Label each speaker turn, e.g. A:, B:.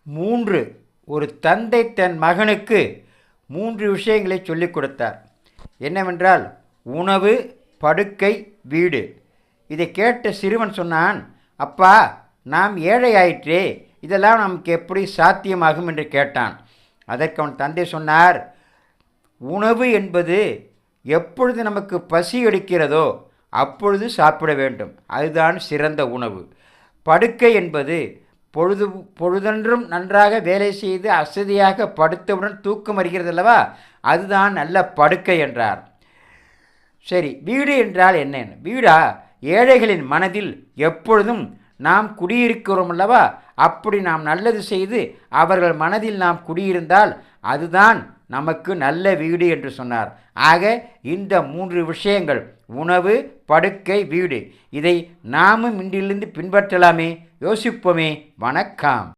A: மூன்று ஒரு தந்தை தன் மகனுக்கு 3 விஷயங்களை சொல்லிக் கொடுத்தார். என்னவென்றால் உணவு, படுக்கை, வீடு. இதை கேட்ட சிறுவன் சொன்னான், அப்பா, நாம் ஏழை ஆயிற்றே, இதெல்லாம் நமக்கு எப்படி சாத்தியமாகும் என்று கேட்டான். அதற்கு அவன் தந்தை சொன்னார், உணவு என்பது எப்பொழுது நமக்கு பசி எடுக்கிறதோ அப்பொழுது சாப்பிட வேண்டும், அதுதான் சிறந்த உணவு. படுக்கை என்பது பொழுதென்றும் நன்றாக வேலை செய்து அசதியாக படுத்தவுடன் தூக்கம் வருகிறது அல்லவா, அதுதான் நல்ல படுக்கை என்றார். சரி, வீடு என்றால் என்ன? வீடா? ஏழைகளின் மனதில் எப்பொழுதும் நாம் குடியிருக்கிறோம் அல்லவா, அப்படி நாம் நல்லது செய்து அவர்கள் மனதில் நாம் குடியிருந்தால் அதுதான் நமக்கு நல்ல வீடு என்று சொன்னார். ஆக இந்த 3 விஷயங்கள், உணவு, படுக்கை, வீடு, இதை நாமும் இன்றிலிருந்து பின்பற்றலாமே. யோசிப்போமே. வணக்கம்.